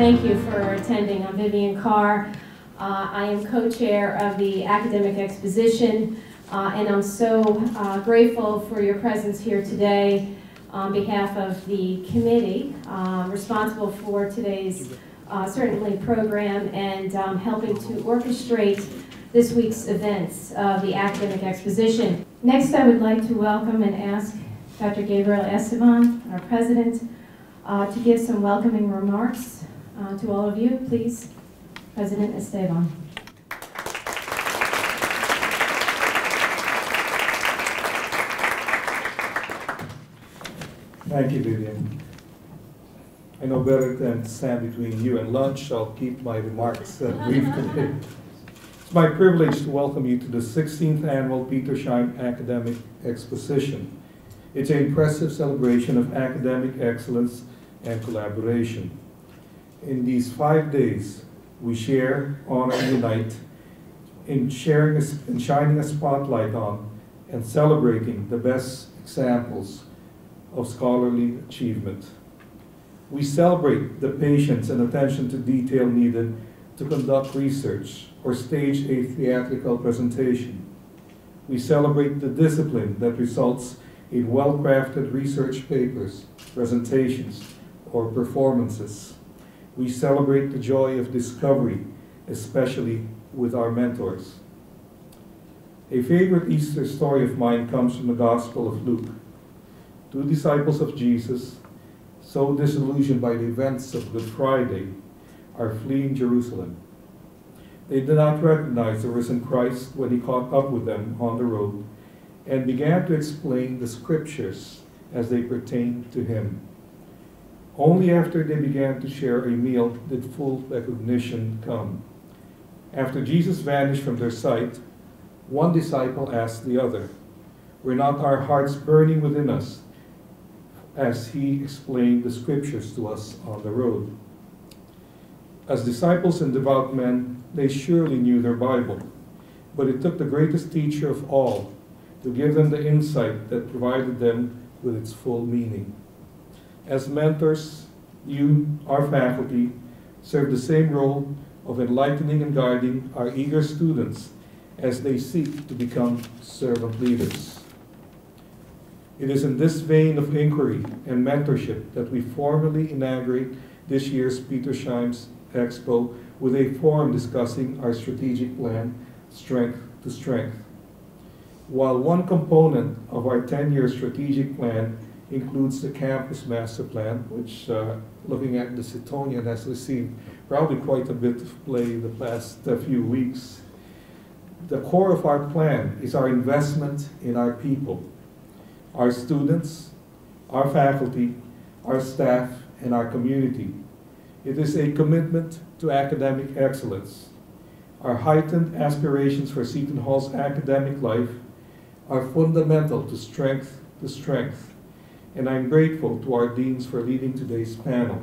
Thank you for attending. I'm Vivian Carr. I am co-chair of the Academic Exposition, and I'm so grateful for your presence here today on behalf of the committee responsible for today's certainly program and helping to orchestrate this week's events of the Academic Exposition. Next, I would like to welcome and ask Dr. Gabriel Esteban, our president, to give some welcoming remarks to all of you. Please, President Esteban. Thank you, Vivian. I know better than to stand between you and lunch. I'll keep my remarks brief today. It's my privilege to welcome you to the 16th Annual Petersheim Academic Exposition. It's an impressive celebration of academic excellence and collaboration. In these 5 days, we share, honor, and unite in sharing and shining a spotlight on and celebrating the best examples of scholarly achievement. We celebrate the patience and attention to detail needed to conduct research or stage a theatrical presentation. We celebrate the discipline that results in well-crafted research papers, presentations, or performances. We celebrate the joy of discovery, especially with our mentors. A favorite Easter story of mine comes from the Gospel of Luke. 2 disciples of Jesus, so disillusioned by the events of Good Friday, are fleeing Jerusalem. They did not recognize the risen Christ when he caught up with them on the road and began to explain the scriptures as they pertained to him. Only after they began to share a meal did full recognition come. After Jesus vanished from their sight, one disciple asked the other, "Were not our hearts burning within us as he explained the scriptures to us on the road?" As disciples and devout men, they surely knew their Bible, but it took the greatest teacher of all to give them the insight that provided them with its full meaning. As mentors, you, our faculty, serve the same role of enlightening and guiding our eager students as they seek to become servant leaders. It is in this vein of inquiry and mentorship that we formally inaugurate this year's Petersheim's Expo with a forum discussing our strategic plan, Strength to Strength. While one component of our 10-year strategic plan includes the campus master plan, which, looking at the Seton, has received probably quite a bit of play the past few weeks, the core of our plan is our investment in our people, our students, our faculty, our staff, and our community. It is a commitment to academic excellence. Our heightened aspirations for Seton Hall's academic life are fundamental to strength, and I'm grateful to our deans for leading today's panel.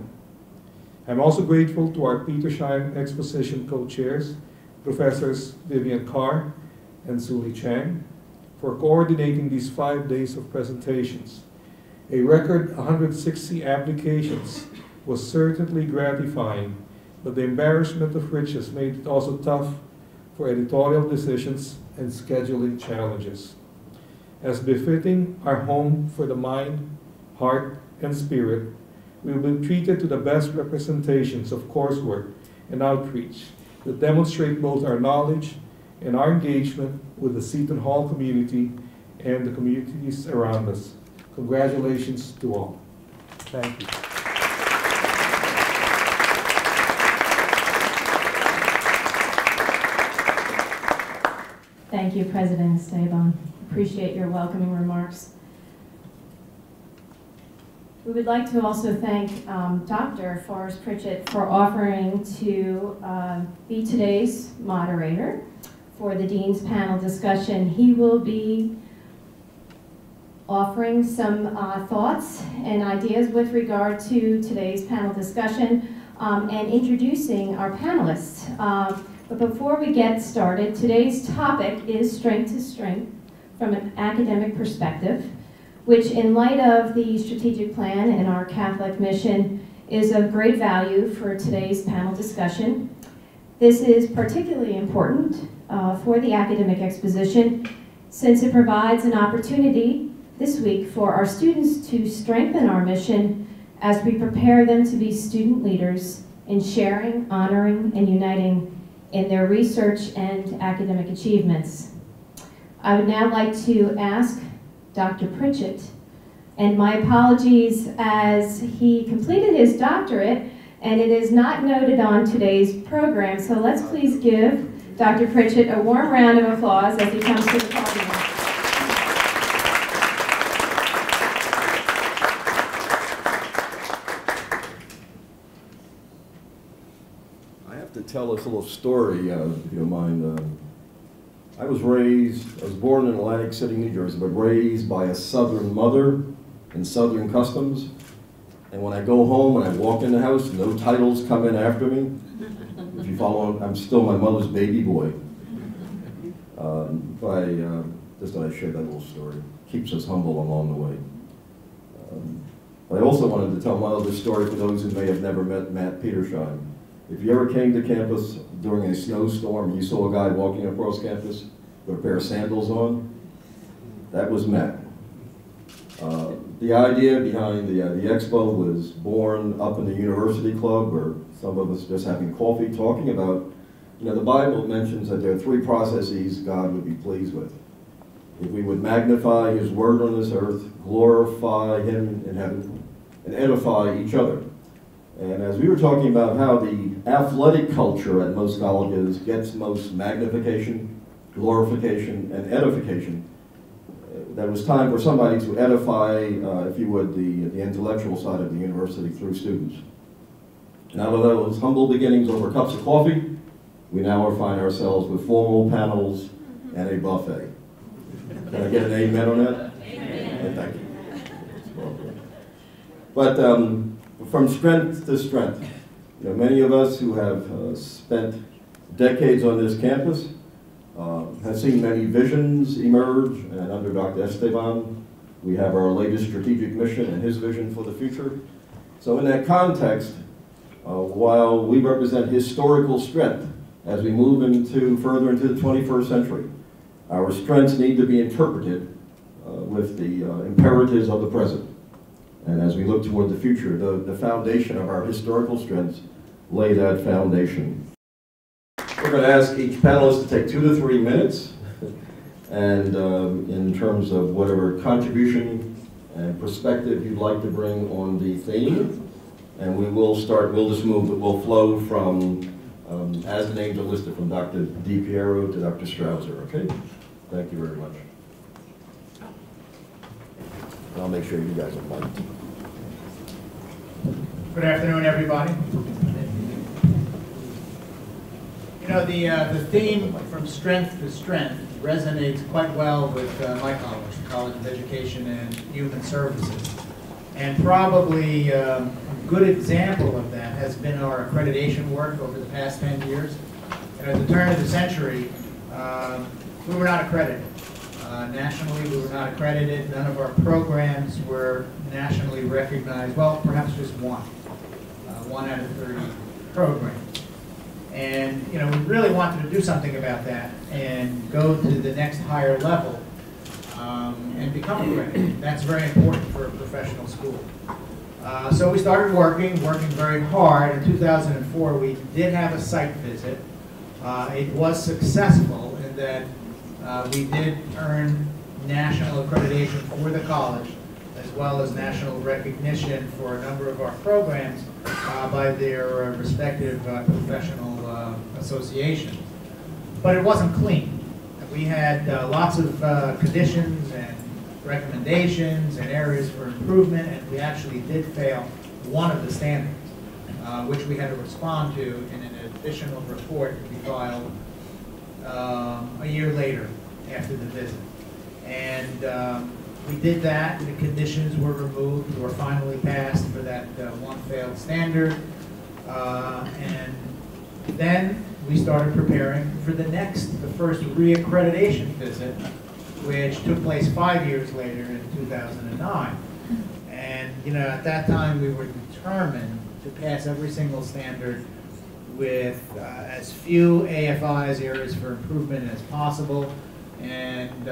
I'm also grateful to our Petersheim Exposition co-chairs, Professors Vivian Carr and Suli Chang, for coordinating these 5 days of presentations. A record 160 applications was certainly gratifying, but the embarrassment of riches made it also tough for editorial decisions and scheduling challenges. As befitting our home for the mind, heart, and spirit, we will be treated to the best representations of coursework and outreach that demonstrate both our knowledge and our engagement with the Seton Hall community and the communities around us. Congratulations to all. Thank you. Thank you, President Esteban. Appreciate your welcoming remarks. We would like to also thank Dr. Forrest Pritchett for offering to be today's moderator for the Dean's panel discussion. He will be offering some thoughts and ideas with regard to today's panel discussion and introducing our panelists. But before we get started, today's topic is Strength to Strength from an academic perspective, which in light of the strategic plan and our Catholic mission is of great value for today's panel discussion. This is particularly important for the academic exposition since it provides an opportunity this week for our students to strengthen our mission as we prepare them to be student leaders in sharing, honoring, and uniting in their research and academic achievements. I would now like to ask Dr. Pritchett, and my apologies as he completed his doctorate and it is not noted on today's program, so let's please give Dr. Pritchett a warm round of applause as he comes to the podium. I have to tell this little story, if you don't mind. I was born in Atlantic City, New Jersey, but raised by a Southern mother in Southern customs. And when I go home, when I walk in the house, no titles come in after me. If you follow, I'm still my mother's baby boy. Just thought I'd share that little story. Keeps us humble along the way. But I also wanted to tell my other story for those who may have never met Matt Petersheim. If you ever came to campus during a snowstorm and you saw a guy walking across campus with a pair of sandals on, that was Matt. The idea behind the expo was born up in the university club where some of us just having coffee talking about, the Bible mentions that there are three processes God would be pleased with. If we would magnify His word on this earth, glorify Him in heaven, and edify each other. And as we were talking about how the athletic culture at most colleges gets most magnification, glorification, and edification, that it was time for somebody to edify, if you would, the intellectual side of the university through students. And out of those humble beginnings over cups of coffee, we now find ourselves with formal panels and a buffet. Can I get an amen on that? Amen. Thank you. But from strength to strength, many of us who have spent decades on this campus have seen many visions emerge, and under Dr. Esteban, we have our latest strategic mission and his vision for the future. So in that context, while we represent historical strength as we move further into the 21st century, our strengths need to be interpreted with the imperatives of the present. And as we look toward the future, the foundation of our historical strengths lay that foundation. We're going to ask each panelist to take 2 to 3 minutes, and in terms of whatever contribution and perspective you'd like to bring on the theme, and we'll just move, but we'll flow from, as the names are listed, from Dr. DePierro to Dr. Strawser, okay? Thank you very much. I'll make sure you guys are mic'd. Good afternoon, everybody. The theme from strength to strength resonates quite well with my college, College of Education and Human Services. And probably a good example of that has been our accreditation work over the past 10 years. And at the turn of the century, we were not accredited. Nationally, we were not accredited. None of our programs were nationally recognized. Well, perhaps just one out of 30 programs. And we really wanted to do something about that and go to the next higher level and become accredited. That's very important for a professional school. So we started working very hard. In 2004, we did have a site visit. It was successful in that we did earn national accreditation for the college, as well as national recognition for a number of our programs by their respective professional associations. But it wasn't clean. We had lots of conditions and recommendations and areas for improvement, and we actually did fail one of the standards, which we had to respond to in an additional report to be filed a year later after the visit. And we did that. The conditions were removed, were finally passed for that one failed standard. And then we started preparing for the first reaccreditation visit, which took place 5 years later in 2009. And at that time we were determined to pass every single standard with as few AFIs, areas for improvement, as possible, and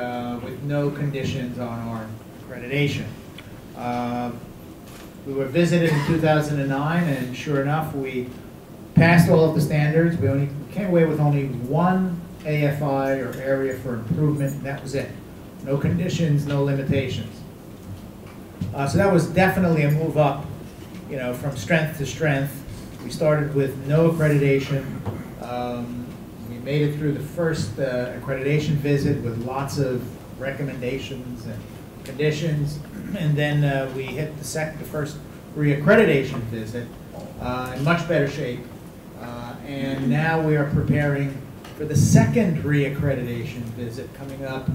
with no conditions on our accreditation. We were visited in 2009, and sure enough, we passed all of the standards. We came away with only one AFI, or area for improvement, and that was it. No conditions, no limitations. So that was definitely a move up, you know, from strength to strength. We started with no accreditation. We made it through the first accreditation visit with lots of recommendations and conditions, and then we hit the first reaccreditation visit in much better shape. And now we are preparing for the second reaccreditation visit coming up.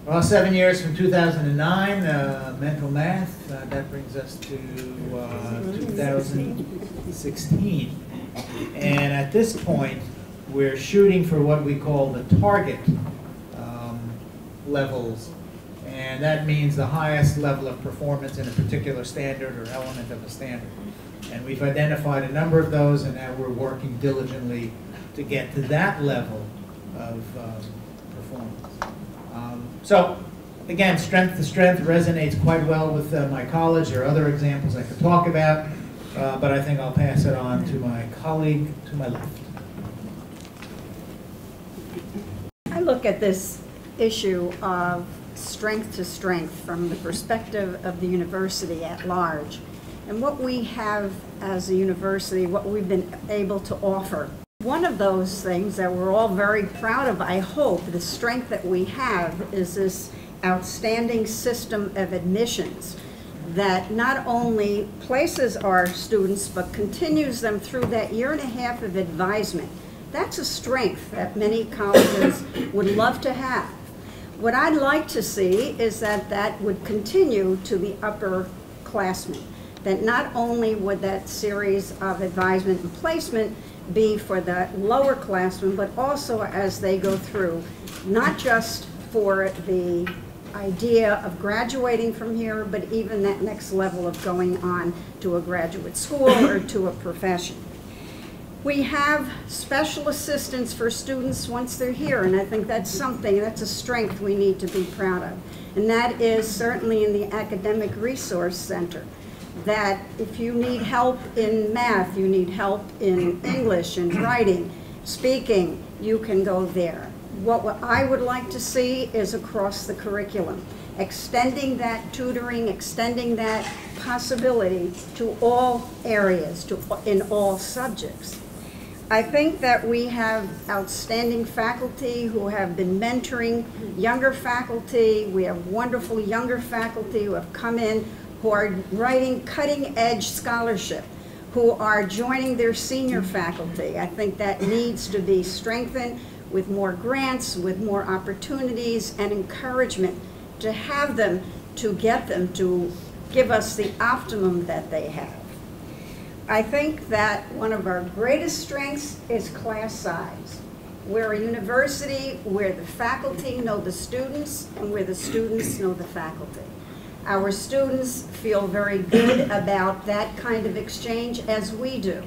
Well, 7 years from 2009, mental math, that brings us to 2016. And at this point, we're shooting for what we call the target levels. And that means the highest level of performance in a particular standard or element of a standard. And we've identified a number of those, and now we're working diligently to get to that level of performance. So, again, strength to strength resonates quite well with my college. There are other examples I could talk about, but I think I'll pass it on to my colleague to my left. I look at this issue of strength to strength from the perspective of the university at large, and what we have as a university, what we've been able to offer. One of those things that we're all very proud of, I hope, the strength that we have, is this outstanding system of admissions that not only places our students but continues them through that year and a half of advisement. That's a strength that many colleges would love to have. What I'd like to see is that that would continue to the upperclassmen, that not only would that series of advisement and placement be for the lower classmen, but also as they go through, not just for the idea of graduating from here, but even that next level of going on to a graduate school or to a profession. We have special assistance for students once they're here, and I think that's something, that's a strength we need to be proud of. And that is certainly in the Academic Resource Center, that if you need help in math, you need help in English and writing, speaking, you can go there. What I would like to see is across the curriculum, extending that tutoring, extending that possibility to all areas, in all subjects. I think that we have outstanding faculty who have been mentoring younger faculty. We have wonderful younger faculty who have come in, who are writing cutting-edge scholarship, who are joining their senior faculty. I think that needs to be strengthened with more grants, with more opportunities and encouragement to have them, to get them to give us the optimum that they have. I think that one of our greatest strengths is class size. We're a university where the faculty know the students and where the students know the faculty. Our students feel very good about that kind of exchange, as we do.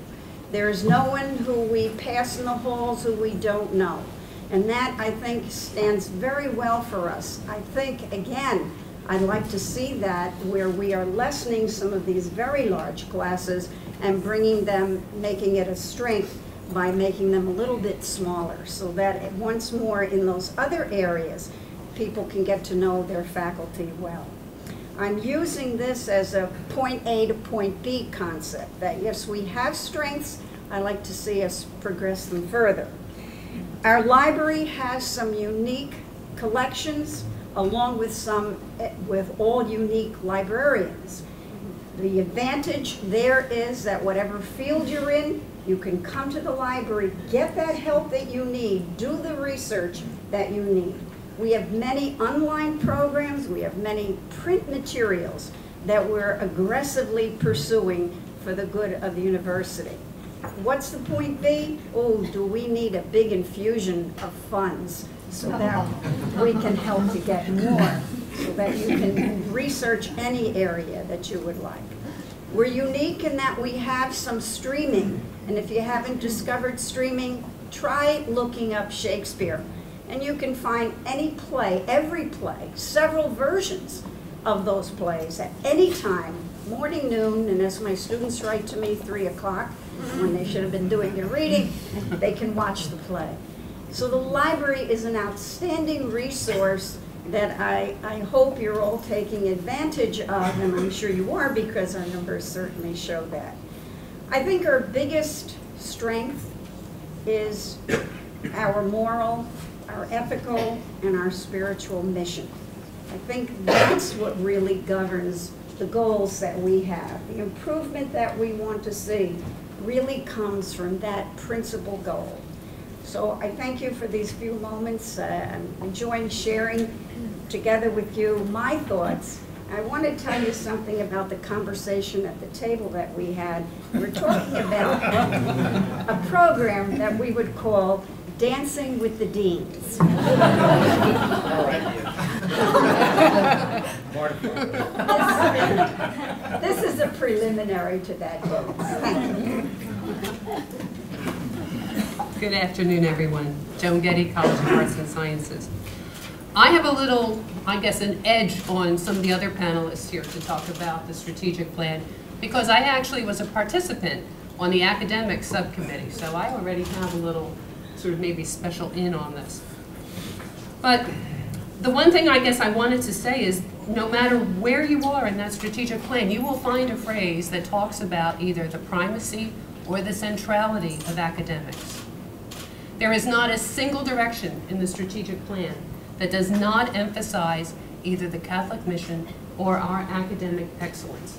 There's no one who we pass in the halls who we don't know. And that, I think, stands very well for us. I think, again, I'd like to see that where we are lessening some of these very large classes and bringing them, making it a strength by making them a little bit smaller, so that once more in those other areas, people can get to know their faculty well. I'm using this as a point A to point B concept, that yes, we have strengths. I'd like to see us progress them further. Our library has some unique collections, along with all unique librarians. The advantage there is that whatever field you're in, you can come to the library, get that help that you need, do the research that you need. We have many online programs, we have many print materials that we're aggressively pursuing for the good of the university. What's the point B? Oh, do we need a big infusion of funds so that we can help to get more, so that you can research any area that you would like. We're unique in that we have some streaming, and if you haven't discovered streaming, try looking up Shakespeare. And you can find any play, every play, several versions of those plays at any time, morning, noon, and as my students write to me, 3 o'clock, when they should have been doing their reading, they can watch the play. So the library is an outstanding resource that I hope you're all taking advantage of, and I'm sure you are because our numbers certainly show that. I think our biggest strength is our moral, our ethical, and our spiritual mission. I think that's what really governs the goals that we have. The improvement that we want to see really comes from that principal goal. So I thank you for these few moments. I'm enjoying sharing together with you my thoughts. I want to tell you something about the conversation at the table that we had. We're talking about a program that we would call Dancing with the Deans. This is a preliminary to that dance. Thank you. Good afternoon, everyone. Joan Guetti, College of Arts and Sciences. I have a little, I guess, an edge on some of the other panelists here to talk about the strategic plan because I actually was a participant on the academic subcommittee, so I already have a little sort of maybe special in on this. But the one thing I guess I wanted to say is no matter where you are in that strategic plan, you will find a phrase that talks about either the primacy or the centrality of academics. There is not a single direction in the strategic plan that does not emphasize either the Catholic mission or our academic excellence.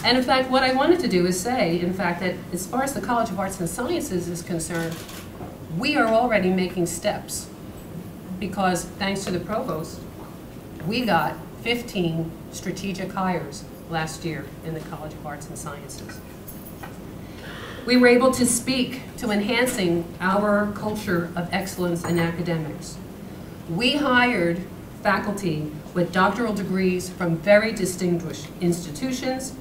And in fact, what I wanted to do is say, in fact, that as far as the College of Arts and Sciences is concerned, we are already making steps because thanks to the provost, we got 15 strategic hires last year in the College of Arts and Sciences. We were able to speak to enhancing our culture of excellence in academics. We hired faculty with doctoral degrees from very distinguished institutions.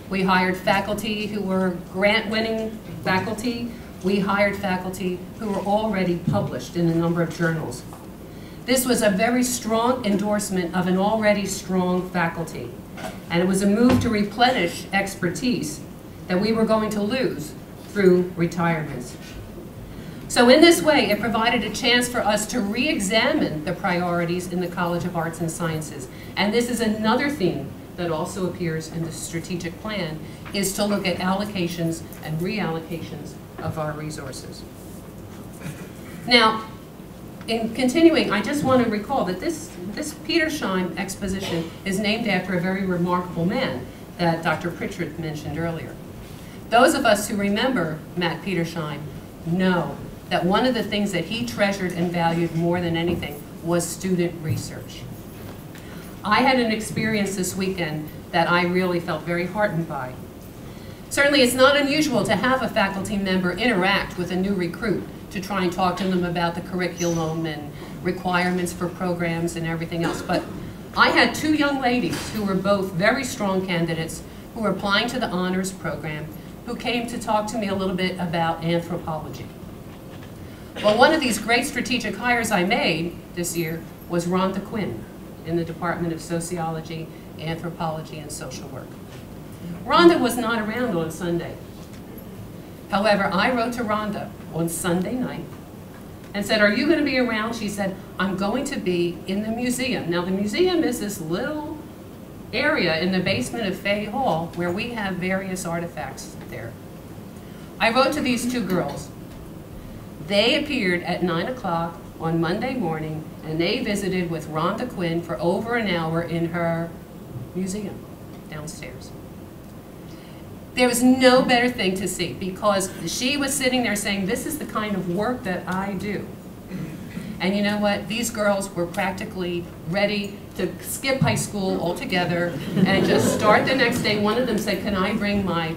We hired faculty who were grant-winning faculty. We hired faculty who were already published in a number of journals. This was a very strong endorsement of an already strong faculty, and it was a move to replenish expertise that we were going to lose through retirements. So in this way, it provided a chance for us to re-examine the priorities in the College of Arts and Sciences. And this is another theme that also appears in the strategic plan, is to look at allocations and reallocations of our resources. Now, in continuing, I just want to recall that this Petersheim exposition is named after a very remarkable man that Dr. Pritchard mentioned earlier. Those of us who remember Matt Petersheim know that one of the things that he treasured and valued more than anything was student research. I had an experience this weekend that I really felt very heartened by. Certainly it's not unusual to have a faculty member interact with a new recruit to try and talk to them about the curriculum and requirements for programs and everything else. But I had two young ladies who were both very strong candidates who were applying to the honors program who came to talk to me a little bit about anthropology. Well, one of these great strategic hires I made this year was Rhonda Quinn in the Department of Sociology, Anthropology, and Social Work. Rhonda was not around on Sunday. However, I wrote to Rhonda on Sunday night and said, "Are you going to be around?" She said, "I'm going to be in the museum." Now, the museum is this little area in the basement of Fay Hall where we have various artifacts there. I wrote to these two girls. They appeared at 9 o'clock on Monday morning, and they visited with Rhonda Quinn for over an hour in her museum downstairs. There was no better thing to see because she was sitting there saying, "This is the kind of work that I do." And you know what? These girls were practically ready to skip high school altogether and just start the next day. One of them said, "Can I bring my,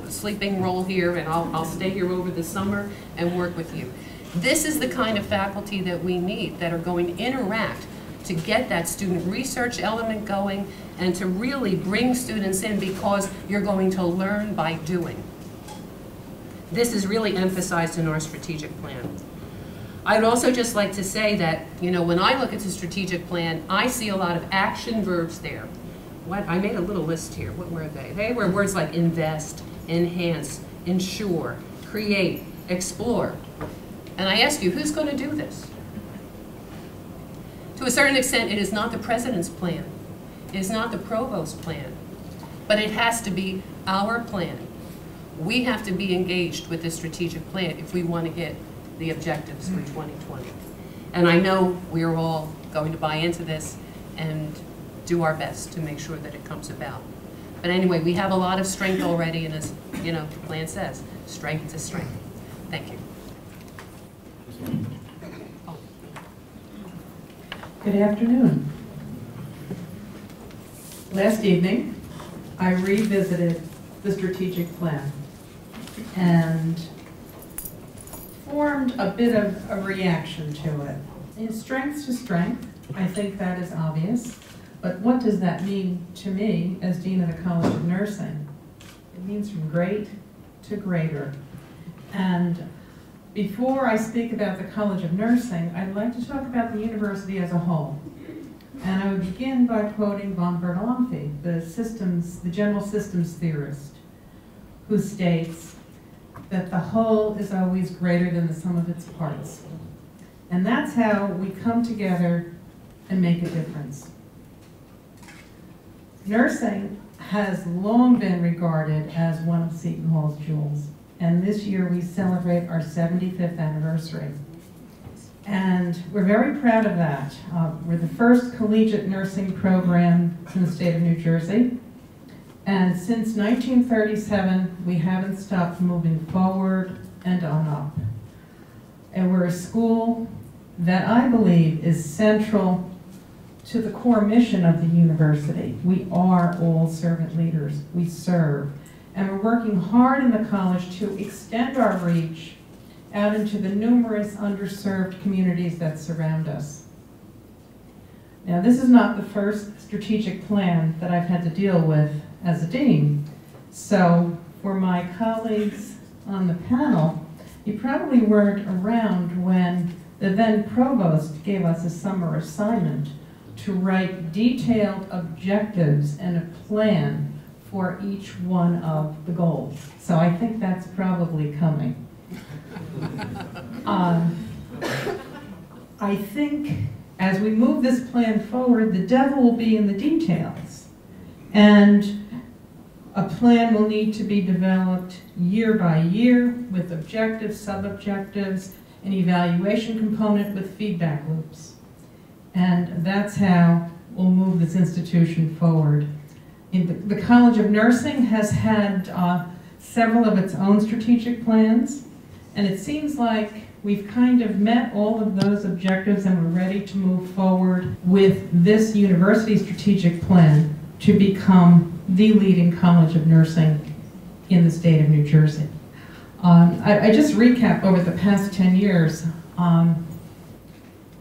sleeping roll here and I'll stay here over the summer and work with you." This is the kind of faculty that we need that are going to interact to get that student research element going and to really bring students in, because you're going to learn by doing. This is really emphasized in our strategic plan. I'd also just like to say that, you know, when I look at the strategic plan, I see a lot of action verbs there. I made a little list here. What were they? They were words like invest, enhance, ensure, create, explore. And I ask you, who's going to do this? To a certain extent, it is not the president's plan. It is not the provost's plan. But it has to be our plan. We have to be engaged with the strategic plan if we want to get the objectives for 2020. And I know we're all going to buy into this and do our best to make sure that it comes about. But anyway, we have a lot of strength already, and as you know, the plan says, strength to strength. Thank you. Good afternoon. Last evening, I revisited the strategic plan and formed a bit of a reaction to it. In strength to strength, I think that is obvious, but what does that mean to me as Dean of the College of Nursing? It means from great to greater. And before I speak about the College of Nursing, I'd like to talk about the university as a whole. And I would begin by quoting von Bertalanffy, the general systems theorist, who states that the whole is always greater than the sum of its parts. And that's how we come together and make a difference. Nursing has long been regarded as one of Seton Hall's jewels. And this year we celebrate our 75th anniversary. And we're very proud of that. We're the first collegiate nursing program in the state of New Jersey. And since 1937, we haven't stopped moving forward and on up. And we're a school that I believe is central to the core mission of the university. We are all servant leaders. We serve. And we're working hard in the college to extend our reach out into the numerous underserved communities that surround us. Now, this is not the first strategic plan that I've had to deal with as a dean. So for my colleagues on the panel, you probably weren't around when the then provost gave us a summer assignment to write detailed objectives and a plan for each one of the goals. So I think that's probably coming. I think as we move this plan forward, the devil will be in the details. And a plan will need to be developed year by year with objectives, sub-objectives, an evaluation component with feedback loops. And that's how we'll move this institution forward. The College of Nursing has had several of its own strategic plans, and it seems like we've kind of met all of those objectives and we're ready to move forward with this university strategic plan to become the leading College of Nursing in the state of New Jersey. I just recap over the past 10 years,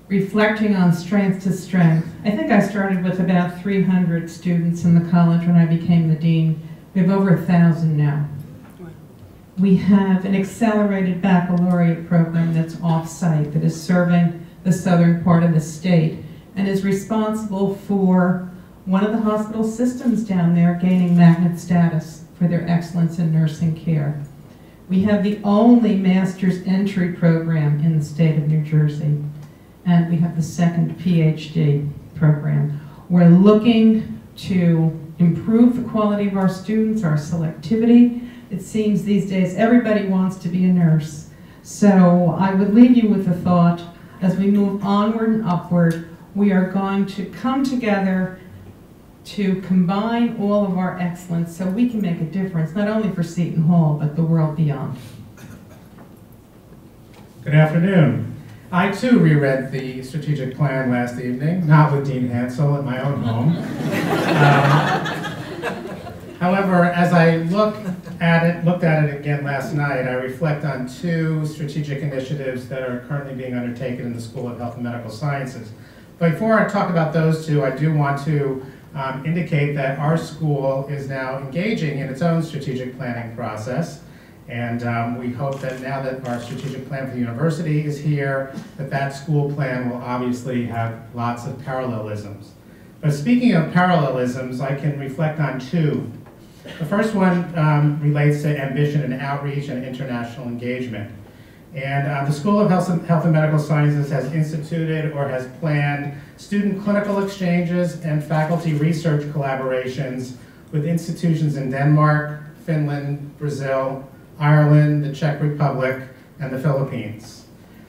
reflecting on strength to strength. I think I started with about 300 students in the college when I became the dean. We have over 1,000 now. We have an accelerated baccalaureate program that's off-site, that is serving the southern part of the state and is responsible for one of the hospital systems down there gaining magnet status for their excellence in nursing care. We have the only master's entry program in the state of New Jersey, and we have the second PhD program. We're looking to improve the quality of our students, our selectivity. It seems these days everybody wants to be a nurse. So I would leave you with the thought, as we move onward and upward, we are going to come together to combine all of our excellence so we can make a difference, not only for Seton Hall, but the world beyond. Good afternoon. I too reread the strategic plan last evening, not with Dean Hansell at my own home. However, as I looked at it again last night, I reflect on two strategic initiatives that are currently being undertaken in the School of Health and Medical Sciences. Before I talk about those two, I do want to indicate that our school is now engaging in its own strategic planning process. And we hope that now that our strategic plan for the university is here, that school plan will obviously have lots of parallelisms. But speaking of parallelisms, I can reflect on two. The first one relates to ambition and outreach and international engagement. And the School of Health and Medical Sciences has instituted or has planned student clinical exchanges and faculty research collaborations with institutions in Denmark, Finland, Brazil, Ireland, the Czech Republic, and the Philippines.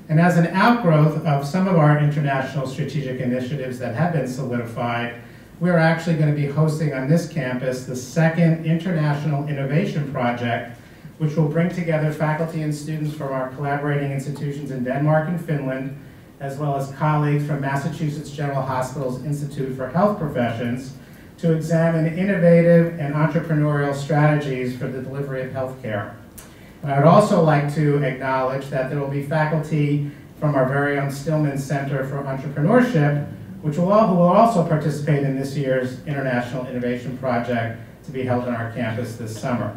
And as an outgrowth of some of our international strategic initiatives that have been solidified, we're actually going to be hosting on this campus the second International Innovation Project, which will bring together faculty and students from our collaborating institutions in Denmark and Finland, as well as colleagues from Massachusetts General Hospital's Institute for Health Professions, to examine innovative and entrepreneurial strategies for the delivery of healthcare. And I would also like to acknowledge that there will be faculty from our very own Stillman Center for Entrepreneurship, who will also participate in this year's International Innovation Project to be held on our campus this summer.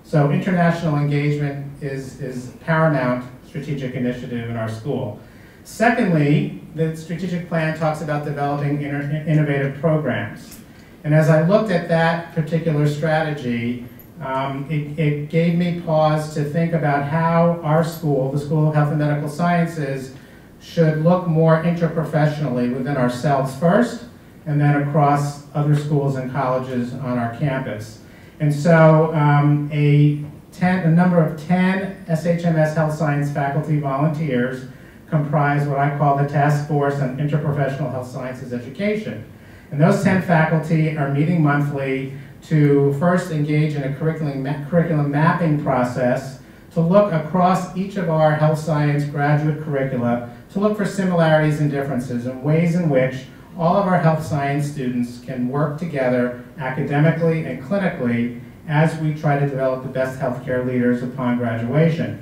So international engagement is paramount strategic initiative in our school. Secondly, the strategic plan talks about developing innovative programs. And as I looked at that particular strategy, it gave me pause to think about how our school, the School of Health and Medical Sciences, should look more interprofessionally within ourselves first, and then across other schools and colleges on our campus. And so a number of 10 SHMS Health Science faculty volunteers comprise what I call the Task Force on Interprofessional Health Sciences Education. And those 10 faculty are meeting monthly to first engage in a curriculum mapping process to look across each of our health science graduate curricula to look for similarities and differences and ways in which all of our health science students can work together academically and clinically as we try to develop the best healthcare leaders upon graduation.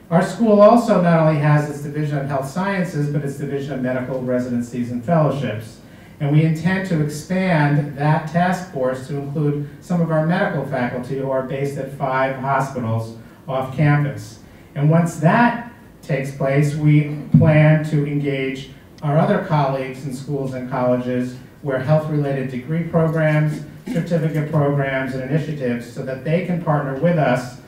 Our school also not only has its Division of Health Sciences, but its Division of Medical Residencies and Fellowships. And we intend to expand that task force to include some of our medical faculty who are based at 5 hospitals off campus. And once that takes place, we plan to engage our other colleagues in schools and colleges where health-related degree programs, certificate programs, and initiatives so that they can partner with us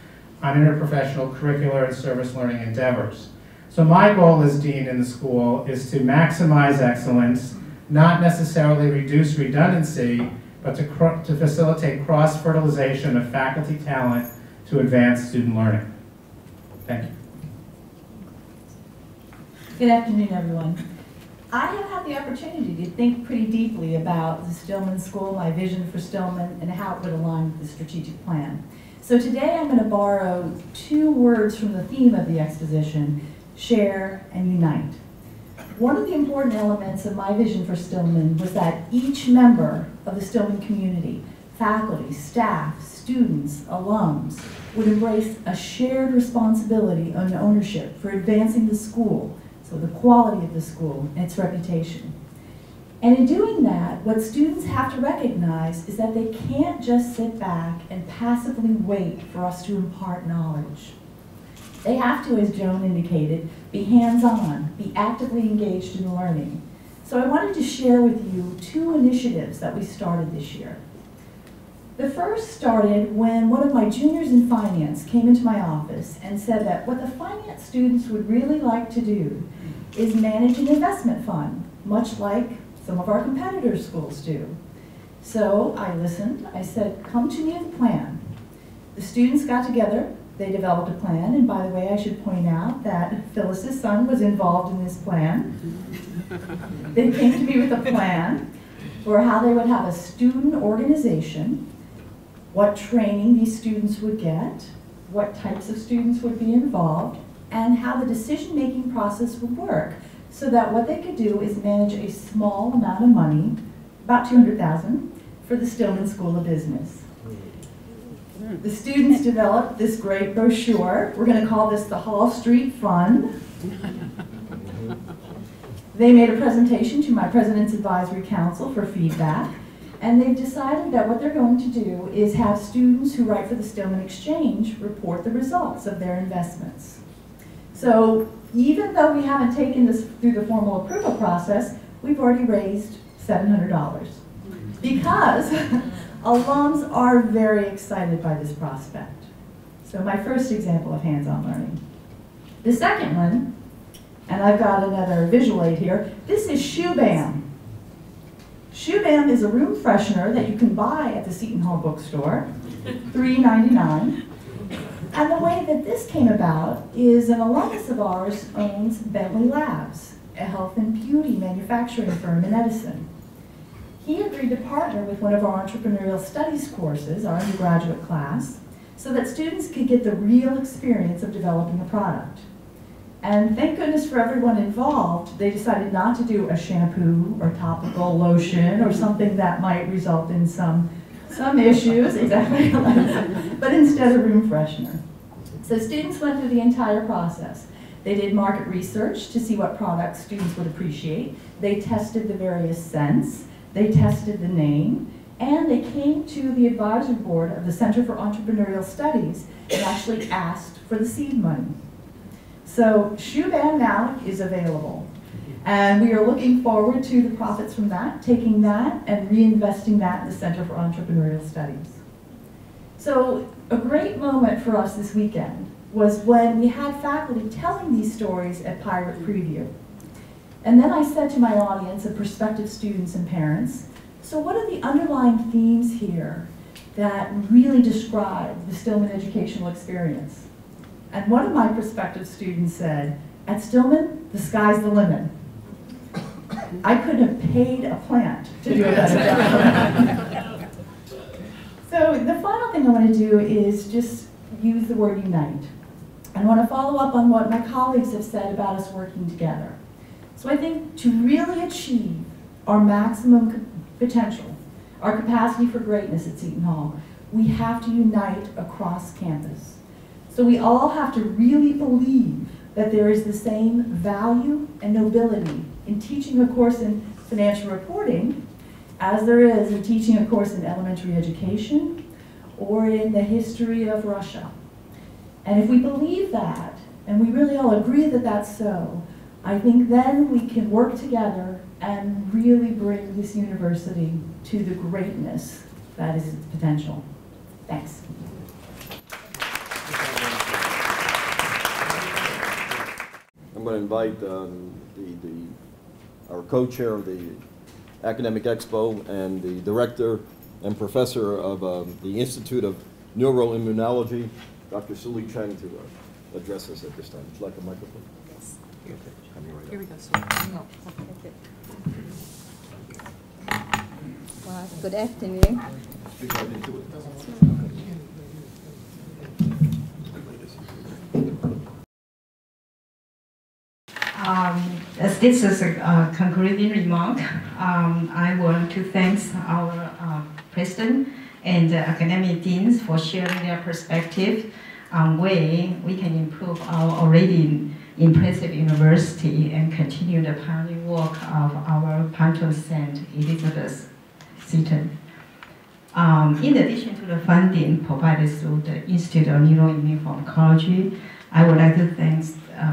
on interprofessional curricular and service learning endeavors. So my goal as dean in the school is to maximize excellence, not necessarily reduce redundancy, but to facilitate cross-fertilization of faculty talent to advance student learning. Thank you. Good afternoon, everyone. I have had the opportunity to think pretty deeply about the Stillman School, my vision for Stillman, and how it would align with the strategic plan. So today I'm going to borrow 2 words from the theme of the exposition, share and unite. One of the important elements of my vision for Stillman was that each member of the Stillman community, faculty, staff, students, alums, would embrace a shared responsibility and ownership for advancing the school, so the quality of the school and its reputation. And in doing that, what students have to recognize is that they can't just sit back and passively wait for us to impart knowledge. They have to, as Joan indicated, be hands-on, be actively engaged in learning. So I wanted to share with you 2 initiatives that we started this year. The first started when one of my juniors in finance came into my office and said that what the finance students would really like to do is manage an investment fund, much like some of our competitors' schools do. So I listened. I said, come to me with a plan. The students got together. They developed a plan, and by the way, I should point out that Phyllis's son was involved in this plan. They came to me with a plan for how they would have a student organization, what training these students would get, what types of students would be involved, and how the decision-making process would work, so that what they could do is manage a small amount of money, about $200,000, for the Stillman School of Business. The students developed this great brochure. We're going to call this the Hall Street Fund. They made a presentation to my President's Advisory Council for feedback, and they've decided that what they're going to do is have students who write for the Stillman Exchange report the results of their investments. So even though we haven't taken this through the formal approval process, we've already raised $700 because alums are very excited by this prospect. So my first example of hands-on learning. The second one, and I've got another visual aid here, this is Shoe Bam. Shoe Bam is a room freshener that you can buy at the Seton Hall bookstore, $3.99. And the way that this came about is an alumnus of ours owns Bentley Labs, a health and beauty manufacturing firm in Edison. He agreed to partner with one of our entrepreneurial studies courses, our undergraduate class, so that students could get the real experience of developing a product. And thank goodness for everyone involved, they decided not to do a shampoo or topical lotion or something that might result in some issues, exactly, but instead a room freshener. So students went through the entire process. They did market research to see what products students would appreciate. They tested the various scents. They tested the name. And they came to the advisory board of the Center for Entrepreneurial Studies and actually asked for the seed money. So Shoe Bam now is available. And we are looking forward to the profits from that, taking that and reinvesting that in the Center for Entrepreneurial Studies. So a great moment for us this weekend was when we had faculty telling these stories at Pirate Preview. And then I said to my audience of prospective students and parents, so what are the underlying themes here that really describe the Stillman educational experience? And one of my prospective students said, at Stillman, the sky's the limit. I couldn't have paid a plant to do a better job. So the final thing I want to do is just use the word unite. I want to follow up on what my colleagues have said about us working together. So I think to really achieve our maximum potential, our capacity for greatness at Seton Hall, we have to unite across campus. So we all have to really believe that there is the same value and nobility in teaching a course in financial reporting as there is in teaching a course in elementary education or in the history of Russia. And if we believe that, and we really all agree that that's so, I think then we can work together and really bring this university to the greatness that is its potential. Thanks. I'm going to invite our co-chair of the Academic Expo and the director and professor of the Institute of Neuroimmunology, Dr. Suli Cheng, to address us at this time. Would you like a microphone? Yes. Okay, coming right up. Here we go. Well, good afternoon. Speak right into it. As this is a concluding remark, I want to thank our president and the academic deans for sharing their perspective on way we can improve our already impressive university and continue the pioneering work of our patron saint, Elizabeth Seton. In addition to the funding provided through the Institute of Neuroimmune Pharmacology, I would like to thank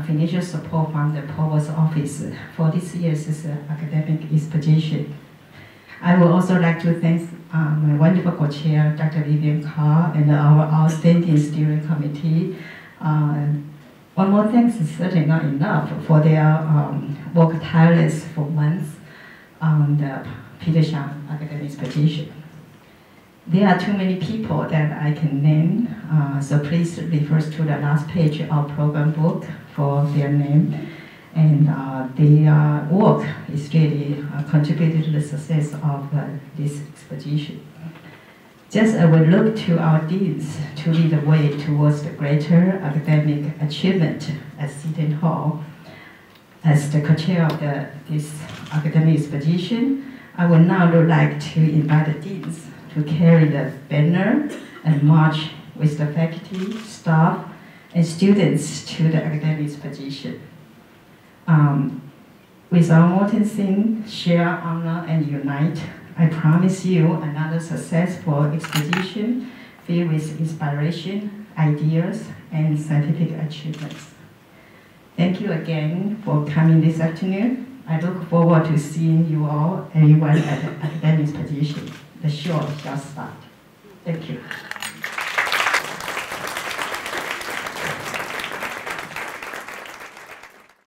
financial support from the Provost Office for this year's academic exposition. I would also like to thank my wonderful co-chair, Dr. Vivian Carr, and our outstanding steering committee. One more thanks is certainly not enough for their work tireless for months on the Petersheim academic exposition. There are too many people that I can name, so please refer to the last page of program book for their name. And their work is really contributed to the success of this exposition. Just as we look to our deans to lead the way towards the greater academic achievement at Seton Hall, as the co-chair of this academic exposition, I would now like to invite the deans to carry the banner and march with the faculty, staff, and students to the academic exposition. With our molten theme, share, honor, and unite, I promise you another successful expedition filled with inspiration, ideas, and scientific achievements. Thank you again for coming this afternoon. I look forward to seeing you all, everyone at the academic expedition. The show shall start. Thank you.